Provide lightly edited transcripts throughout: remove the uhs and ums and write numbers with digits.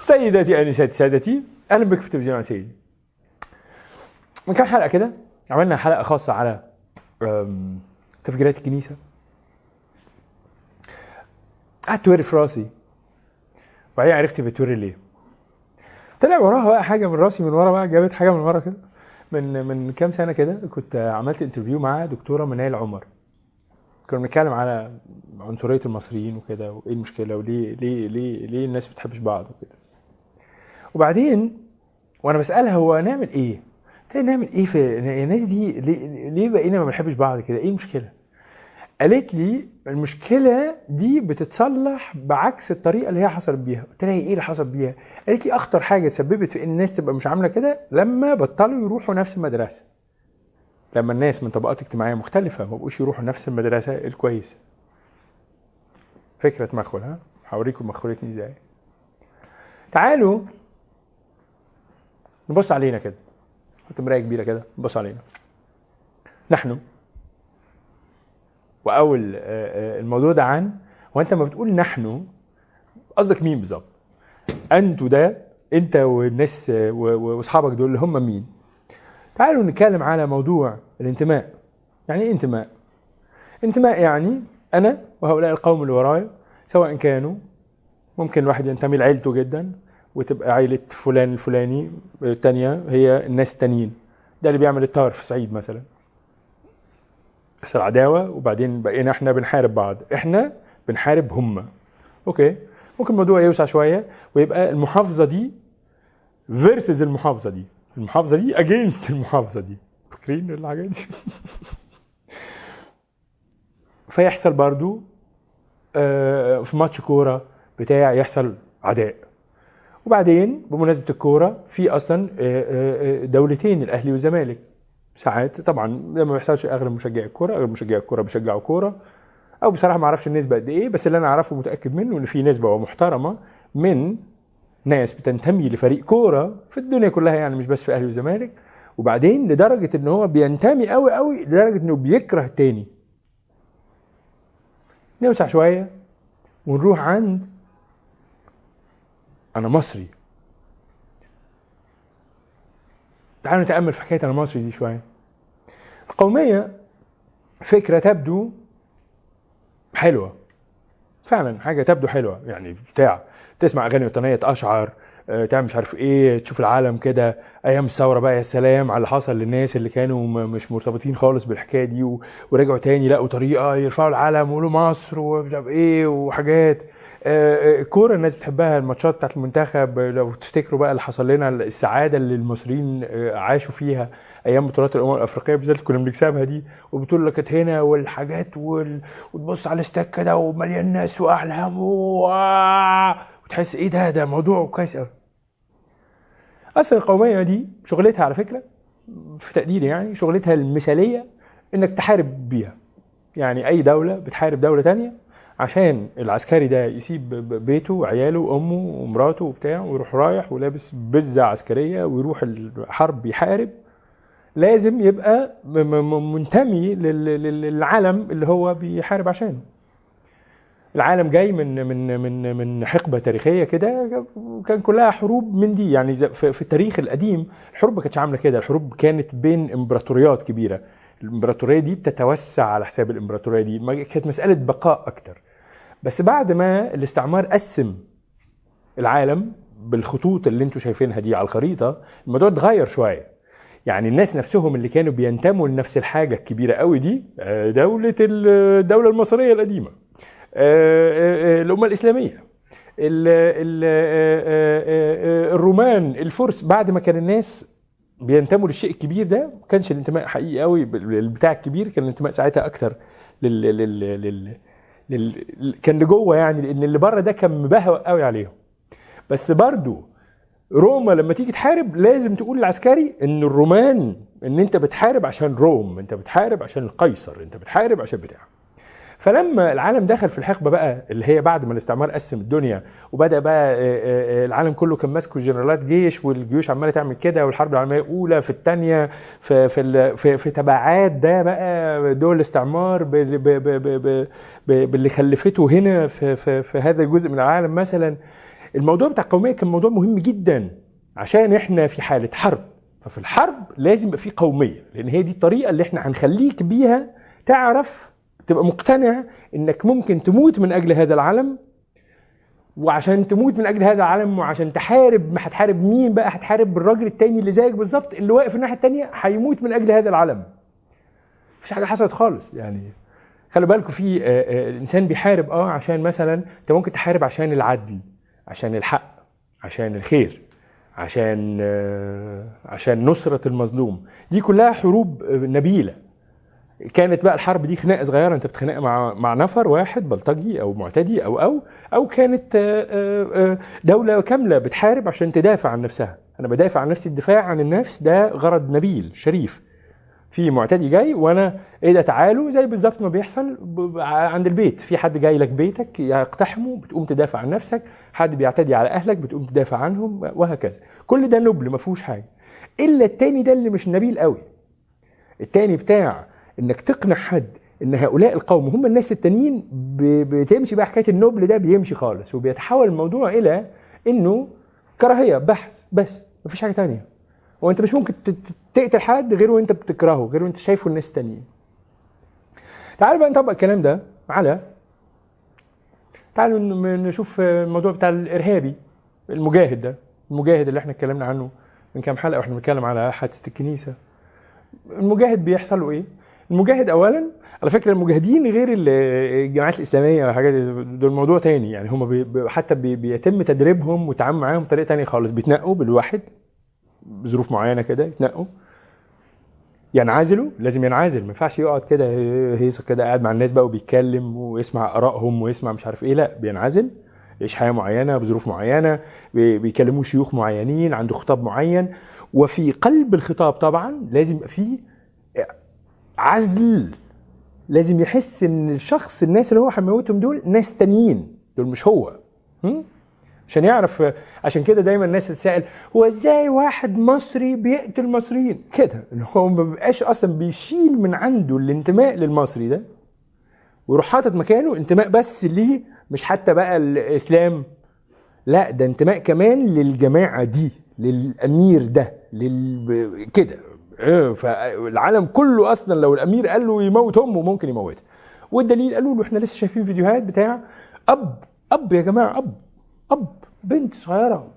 سيداتي انساتي سادتي، اهلا بك في تلفزيون سيدي. من كام حلقه كده عملنا حلقه خاصه على تفجيرات الكنيسه. قعدت توري في راسي وبعدين عرفت بتوري ليه. طلع وراها بقى حاجه من راسي، من ورا بقى جابت حاجه من ورا كده. من كام سنه كده كنت عملت انترفيو مع دكتوره منال عمر، كنا بنتكلم على عنصريه المصريين وكده، وايه المشكله وليه ليه الناس بتحبش بعض وكده. وبعدين وانا بسالها هو نعمل ايه؟ نعمل ايه في الناس دي؟ ليه بقينا ما بنحبش بعض كده؟ ايه المشكله؟ قالت لي المشكله دي بتتصلح بعكس الطريقه اللي هي حصلت بيها. قلت لها ايه اللي حصل بيها؟ قالت لي اخطر حاجه سببت في ان الناس تبقى مش عامله كده لما بطلوا يروحوا نفس المدرسه. لما الناس من طبقات اجتماعيه مختلفه ما بقوش يروحوا نفس المدرسه الكويسه. فكره مدخل، ها هوريكم مدخلتني ازاي. تعالوا نبص علينا كده، حط مرايه كبيره كده نبص علينا نحن. واول الموضوع ده عن وانت ما بتقول نحن قصدك مين بالظبط؟ انتوا ده انت والناس واصحابك دول اللي هم مين؟ تعالوا نتكلم على موضوع الانتماء. يعني ايه انتماء؟ انتماء يعني انا وهؤلاء القوم اللي ورايا، سواء كانوا ممكن الواحد ينتمي لعيلته جدا وتبقى عيلة فلان الفلاني، التانية هي الناس التانيين. ده اللي بيعمل الطار في الصعيد مثلا، يحصل عداوة وبعدين بقينا احنا بنحارب بعض، احنا بنحارب هم. اوكي، ممكن الموضوع يوسع شوية ويبقى المحافظة دي versus المحافظة دي، المحافظة دي against المحافظة دي. فاكرين الحاجات دي؟ فيحصل برضو في ماتش كورة بتاع يحصل عداء. وبعدين بمناسبة الكورة في أصلا دولتين، الأهلي والزمالك. ساعات طبعا لما ما بيحصلش أغلب مشجعي الكورة بيشجعوا كورة، أو بصراحة ما أعرفش النسبة قد إيه، بس اللي أنا أعرفه متأكد منه إن في نسبة ومحترمة من ناس بتنتمي لفريق كورة في الدنيا كلها، يعني مش بس في الأهلي والزمالك، وبعدين لدرجة إن هو بينتمي قوي قوي لدرجة إنه بيكره التاني. نوسع شوية ونروح عند أنا مصري. تعالوا نتأمل في حكاية أنا مصري دي شوية. القومية فكرة تبدو حلوة فعلا، حاجة تبدو حلوة، يعني بتاع تسمع أغاني وطنية، تأشعر، تعمل مش عارف إيه، تشوف العالم كده أيام الثورة بقى، يا سلام على اللي حصل للناس اللي كانوا مش مرتبطين خالص بالحكاية دي ورجعوا تاني لقوا طريقة يرفعوا العالم ويقولوا مصر ومش عارف إيه وحاجات. الكورة الناس بتحبها، الماتشات بتاعت المنتخب، لو تفتكروا بقى اللي حصل لنا، السعادة اللي المصريين عاشوا فيها أيام بطولات الأمم الأفريقية بالذات كنا بنكسبها دي، وبطولة كانت هنا والحاجات وتبص على الاستاد كده ومليان ناس وأحلام وتحس إيه ده موضوع كويس قوي. أصل القومية دي شغلتها على فكرة في تقديري، يعني شغلتها المثالية إنك تحارب بيها. يعني أي دولة بتحارب دولة تانية عشان العسكري ده يسيب بيته وعياله وامه ومراته وبتاع ويروح رايح ولابس بزة عسكرية ويروح الحرب يحارب، لازم يبقى منتمي للعالم اللي هو بيحارب عشانه. العالم جاي من حقبة تاريخية كده كان كلها حروب من دي. يعني في التاريخ القديم الحروب ما كانتش عاملة كده، الحروب كانت بين امبراطوريات كبيرة، الامبراطورية دي بتتوسع على حساب الامبراطورية دي، كانت مسألة بقاء اكتر. بس بعد ما الاستعمار قسم العالم بالخطوط اللي انتوا شايفينها دي على الخريطة، الموضوع اتغير شوية. يعني الناس نفسهم اللي كانوا بينتموا لنفس الحاجة الكبيرة قوي دي، الدولة المصرية القديمة، الأمة الإسلامية، الرومان، الفرس، بعد ما كان الناس بينتموا للشيء الكبير ده، ما كانش الانتماء حقيقي قوي البتاع الكبير، كان الانتماء ساعتها أكتر كان لجوه، يعني لان اللي بره ده كان مبهوأ قوي عليهم. بس برضو روما لما تيجي تحارب لازم تقول للعسكري ان الرومان، ان انت بتحارب عشان روم، انت بتحارب عشان القيصر، انت بتحارب عشان بتاع. فلما العالم دخل في الحقبه بقى اللي هي بعد ما الاستعمار قسم الدنيا وبدا بقى العالم كله كان ماسكه جنرالات جيش، والجيوش عماله تعمل كده، والحرب العالميه الاولى في الثانيه في تبعات ده بقى دول الاستعمار باللي خلفته هنا في هذا الجزء من العالم مثلا. الموضوع بتاع القوميه كان موضوع مهم جدا عشان احنا في حاله حرب، ففي الحرب لازم يبقى في قوميه، لان هي دي الطريقه اللي احنا هنخليك بيها تعرف تبقى مقتنع انك ممكن تموت من اجل هذا العالم. وعشان تموت من اجل هذا العالم وعشان تحارب، ما هتحارب مين بقى؟ هتحارب الراجل التاني اللي زيك بالظبط اللي واقف الناحيه التانيه، هيموت من اجل هذا العالم. مفيش حاجه حصلت خالص يعني. خلوا بالكم في الانسان بيحارب عشان مثلا انت ممكن تحارب عشان العدل، عشان الحق، عشان الخير، عشان نصرة المظلوم. دي كلها حروب نبيلة. كانت بقى الحرب دي خناقة صغيرة انت بتخنق مع نفر واحد بلطجي او معتدي او كانت دولة كاملة بتحارب عشان تدافع عن نفسها. انا بدافع عن نفسي، الدفاع عن النفس ده غرض نبيل شريف. في معتدي جاي وانا ايه ده تعالوا، زي بالظبط ما بيحصل عند البيت، في حد جاي لك بيتك يقتحمه بتقوم تدافع عن نفسك، حد بيعتدي على اهلك بتقوم تدافع عنهم، وهكذا. كل ده نبل ما فيهوش حاجه. الا التاني ده اللي مش نبيل قوي، التاني بتاع انك تقنع حد ان هؤلاء القوم هم الناس التانيين، بتمشي بقى حكايه النبل ده بيمشي خالص، وبيتحول الموضوع الى انه كراهيه بحث بس، مفيش حاجه تانيه. وانت مش ممكن تقتل حد غير وانت بتكرهه، غير وانت شايفه الناس التانيين. تعالوا بقى نطبق الكلام ده على، تعالوا نشوف الموضوع بتاع الارهابي المجاهد ده، المجاهد اللي احنا اتكلمنا عنه من كام حلقه واحنا بنتكلم على حادثه الكنيسه. المجاهد بيحصل له ايه؟ المجاهد اولا، على فكره المجاهدين غير الجماعات الاسلاميه والحاجات دول موضوع تاني يعني. هم حتى بيتم تدريبهم والتعامل معاهم بطريقه تانيه خالص. بيتنقوا بالواحد بظروف معينه كده، يتنقوا، ينعزلوا، لازم ينعزل، ما ينفعش يقعد كده هيصه كده قاعد مع الناس بقى وبيتكلم ويسمع ارائهم ويسمع مش عارف ايه، لا بينعزل، يعيش حياه معينه بظروف معينه، بيكلموا شيوخ معينين، عنده خطاب معين. وفي قلب الخطاب طبعا لازم يبقى فيه عزل، لازم يحس ان الشخص، الناس اللي هو هيموتهم دول ناس تانيين، دول مش هو، عشان يعرف. عشان كده دايما الناس تتساءل هو ازاي واحد مصري بيقتل مصريين كده، ان هو ما بيبقاش اصلا بيشيل من عنده الانتماء للمصري ده ويروح حاطط مكانه انتماء بس ليه، مش حتى بقى الاسلام، لا ده انتماء كمان للجماعه دي، للامير ده، كده. فالعالم كله اصلا لو الامير قال له يموت امه ممكن يموتها. والدليل قالوا له احنا لسه شايفين فيديوهات بتاع اب يا جماعه، اب بنت صغيره،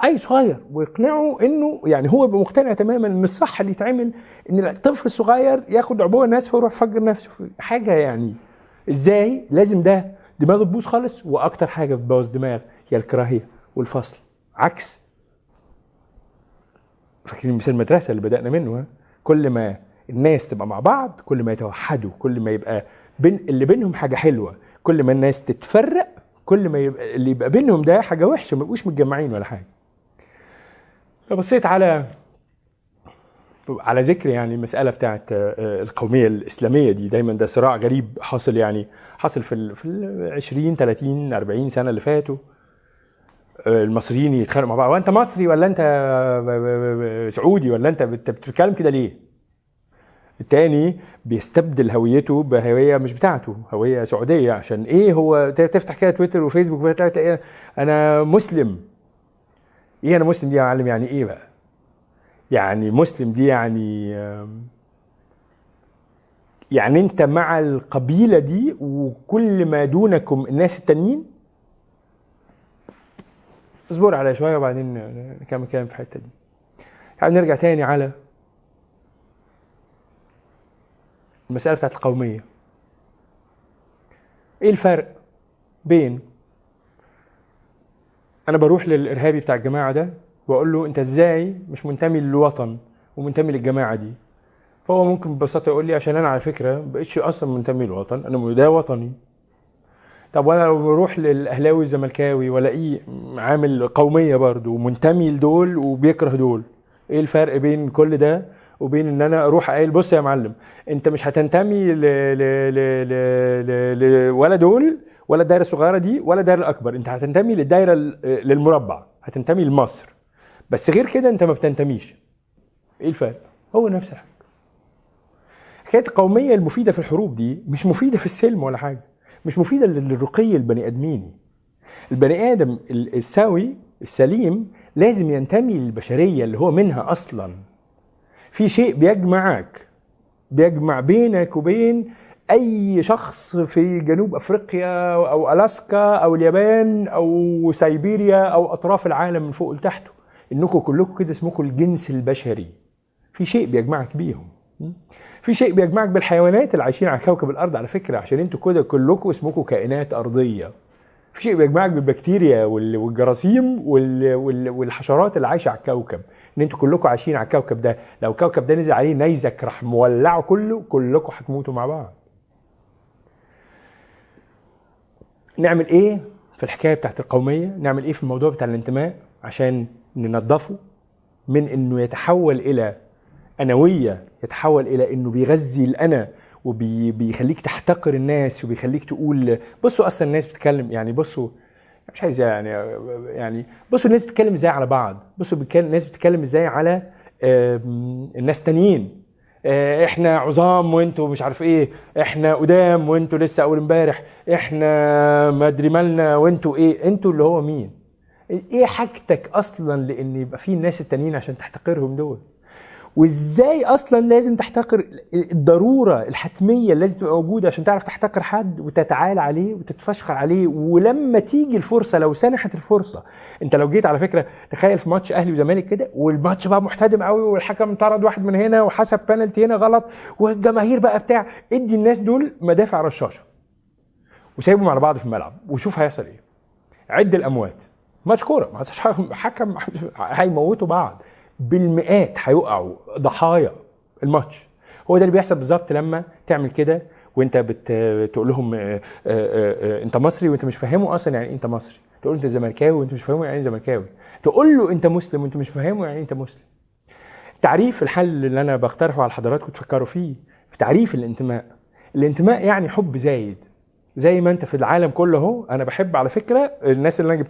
عيل صغير، ويقنعوا انه يعني هو يبقى مقتنع تماما ان الصح اللي يتعمل ان الطفل الصغير ياخد عبوه ناسفه ويروح يفجر نفسه. حاجه يعني ازاي؟ لازم ده دماغه تبوظ خالص. واكتر حاجه بتبوظ دماغ هي الكراهيه والفصل. عكس، فاكرين مثال المدرسه اللي بدانا منه؟ كل ما الناس تبقى مع بعض كل ما يتوحدوا، كل ما يبقى اللي بينهم حاجه حلوه. كل ما الناس تتفرق كل ما يبقى اللي يبقى بينهم ده حاجه وحشه، ما يبقوش متجمعين ولا حاجه. فبصيت على ذكر يعني المساله بتاعت القوميه الاسلاميه دي، دايما ده صراع غريب حاصل، يعني حاصل في 20 30 40 سنه اللي فاتوا. المصريين يتخانقوا مع بعض، وانت مصري ولا انت سعودي ولا انت بتتكلم كده ليه؟ التاني بيستبدل هويته بهويه مش بتاعته، هويه سعوديه. عشان ايه؟ هو تفتح كده تويتر وفيسبوك تلاقي انا مسلم. ايه انا مسلم دي يا معلم؟ يعني ايه بقى؟ يعني مسلم دي يعني انت مع القبيله دي وكل ما دونكم الناس التانيين؟ اصبر على شويه وبعدين نكمل كلام في الحته دي. تعال نرجع تاني على المسألة بتاعت القومية. ايه الفرق بين انا بروح للارهابي بتاع الجماعة ده واقول له انت ازاي مش منتمي للوطن ومنتمي للجماعة دي؟ فهو ممكن ببساطة يقول لي عشان انا على فكرة مبقتش اصلا منتمي للوطن، انا ده وطني. طب وانا لو بروح للاهلاوي الزملكاوي والاقيه عامل قومية برضو ومنتمي لدول وبيكره دول، ايه الفرق بين كل ده وبين ان انا اروح قايل بص يا معلم انت مش هتنتمي ولا دول ولا الدايره الصغيره دي ولا الدايره الاكبر، انت هتنتمي للدايره للمربع، هتنتمي لمصر، بس غير كده انت ما بتنتميش. ايه الفرق؟ هو نفس الحاجه. حكايه القوميه المفيده في الحروب دي مش مفيده في السلم ولا حاجه، مش مفيده للرقي البني ادميني. البني ادم السوي السليم لازم ينتمي للبشريه اللي هو منها اصلا. في شيء بيجمع بينك وبين اي شخص في جنوب افريقيا او الاسكا او اليابان او سيبيريا او اطراف العالم من فوق لتحته، انكم كلكم كده اسمكم الجنس البشري. في شيء بيجمعك بيهم، في شيء بيجمعك بالحيوانات اللي عايشين على كوكب الارض على فكره، عشان انتوا كده كلكم اسمكم كائنات ارضيه. في شيء بيجمعك بالبكتيريا والجراثيم والحشرات اللي عايشه على الكوكب، ان انتوا كلكم عايشين على الكوكب ده. لو الكوكب ده نزل عليه نيزك راح مولعه كلكم هتموتوا مع بعض. نعمل ايه في الحكايه بتاعت القوميه؟ نعمل ايه في الموضوع بتاع الانتماء عشان ننظفه من انه يتحول الى انويه، يتحول الى انه بيغذي الانا وبيخليك تحتقر الناس وبيخليك تقول بصوا اصلا الناس بتتكلم، يعني بصوا مش عايز يعني بصوا الناس بتتكلم ازاي على بعض، بصوا الناس بتتكلم ازاي على الناس تانيين، احنا عظام وانتوا مش عارف ايه، احنا قدام وانتوا لسه اول امبارح، احنا ما ادري مالنا وانتوا ايه. انتوا اللي هو مين؟ ايه حاجتك اصلا لان يبقى في الناس التانيين عشان تحتقرهم دول؟ وازاي اصلا لازم تحتقر الضروره الحتميه اللي لازم تبقى موجوده عشان تعرف تحتقر حد وتتعالى عليه وتتفشخر عليه؟ ولما تيجي الفرصه، لو سنحت الفرصه، انت لو جيت على فكره تخيل في ماتش اهلي وزمالك كده والماتش بقى محتدم قوي والحكم طرد واحد من هنا وحسب بنالتي هنا غلط والجماهير بقى بتاع، ادي الناس دول مدافع رشاشه وسايبهم على بعض في الملعب وشوف هيحصل ايه. عد الاموات، ماتش كوره ما حكم هيموتوا بعض بالمئات، هيقعوا ضحايا الماتش. هو ده اللي بيحصل بالظبط لما تعمل كده وانت بتقول لهم انت مصري وانت مش فاهمه اصلا يعني انت مصري، تقول انت زملكاوي وانت مش فاهمه يعني زملكاوي، تقول له انت مسلم وانت مش فاهمه يعني انت مسلم. تعريف الحل اللي انا بقترحه على حضراتكم تفكروا فيه في تعريف الانتماء. الانتماء يعني حب زايد، زي ما انت في العالم كله اهو. انا بحب على فكره الناس اللي انا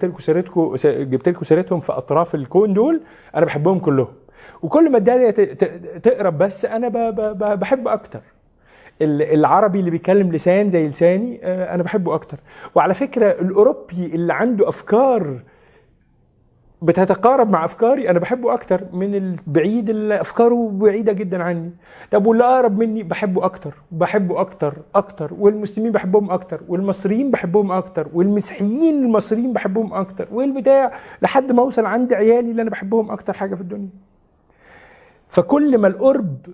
جبت لكم سيرتهم في اطراف الكون دول، انا بحبهم كلهم، وكل ما الدنيا تقرب بس انا بحب اكتر. العربي اللي بيتكلم لسان زي لساني انا بحبه اكتر. وعلى فكره الاوروبي اللي عنده افكار بتتقارب مع افكاري انا بحبه اكتر من البعيد اللي افكاره بعيده جدا عني. طب واللي اقرب مني بحبه اكتر، والمسلمين بحبهم اكتر، والمصريين بحبهم اكتر، والمسيحيين المصريين بحبهم اكتر، والبتاع لحد ما اوصل عند عيالي اللي انا بحبهم اكتر حاجه في الدنيا. فكل ما القرب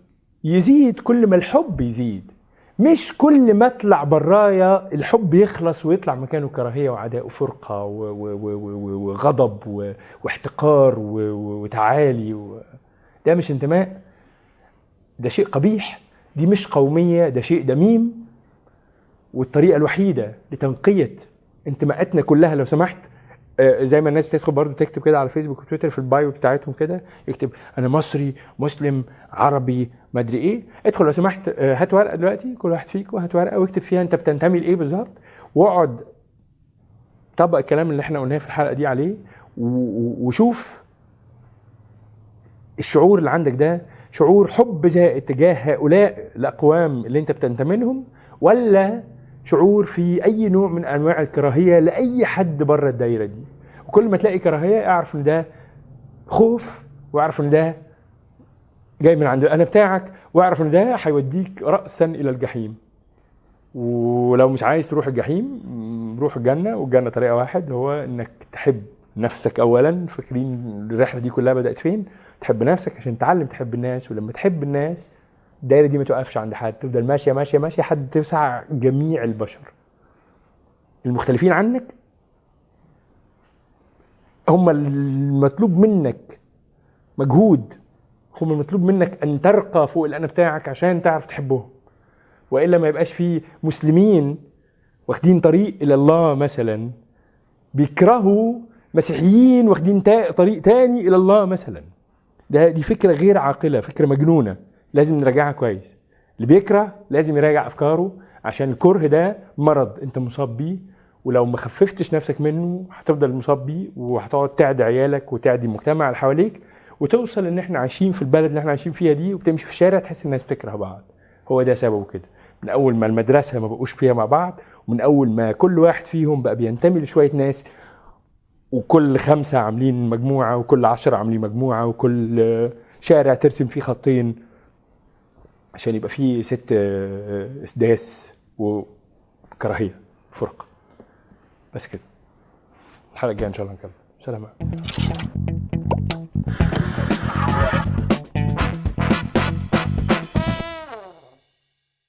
يزيد كل ما الحب يزيد، مش كل ما اطلع برايا الحب يخلص ويطلع مكانه كراهيه وعداء وفرقه وغضب واحتقار وتعالي ده مش انتماء، ده شيء قبيح، دي مش قوميه، ده شيء دميم. والطريقه الوحيده لتنقيه انتماءاتنا كلها لو سمحت، زي ما الناس بتدخل برضو تكتب كده على فيسبوك وتويتر في البايو بتاعتهم كده، يكتب انا مصري مسلم عربي ما ادري ايه. ادخل لو سمحت، هات ورقه دلوقتي كل واحد فيكم هات ورقه واكتب فيها انت بتنتمي لايه بالظبط، واقعد طبق الكلام اللي احنا قلناه في الحلقه دي عليه وشوف الشعور اللي عندك ده شعور حب زائد تجاه هؤلاء الاقوام اللي انت بتنتمي لهم، ولا شعور في اي نوع من انواع الكراهيه لاي حد بره الدايره دي. وكل ما تلاقي كراهيه اعرف ان ده خوف، واعرف ان ده جاي من عند الانا بتاعك، واعرف ان ده هيوديك راسا الى الجحيم. ولو مش عايز تروح الجحيم روح الجنه، والجنه طريقه واحد هو انك تحب نفسك اولا. فاكرين الرحله دي كلها بدات فين؟ تحب نفسك عشان تتعلم تحب الناس، ولما تحب الناس الدايره دي ما توقفش عند حد، تفضل ماشيه ماشيه ماشيه حد تسع جميع البشر المختلفين عنك. هم المطلوب منك مجهود، هم المطلوب منك ان ترقى فوق الانا بتاعك عشان تعرف تحبهم، والا ما يبقاش في مسلمين واخدين طريق الى الله مثلا بيكرهوا مسيحيين واخدين طريق تاني الى الله مثلا. دي فكره غير عاقله، فكره مجنونه، لازم نراجعها كويس. اللي بيكره لازم يراجع افكاره، عشان الكره ده مرض انت مصاب بيه، ولو ما خففتش نفسك منه هتفضل مصاب بيه، وهتقعد تعدي عيالك وتعدي المجتمع اللي حواليك، وتوصل ان احنا عايشين في البلد اللي احنا عايشين فيها دي، وبتمشي في الشارع تحس الناس بتكره بعض. هو ده سببه كده، من اول ما المدرسه ما بقوش فيها مع بعض، ومن اول ما كل واحد فيهم بقى بينتمي لشويه ناس، وكل 5 عاملين مجموعه، وكل 10 عاملين مجموعه، وكل شارع ترسم فيه خطين عشان يبقى فيه 6 اسداس وكراهيه فرقه. بس كده. الحلقه الجايه ان شاء الله نكمل. سلام.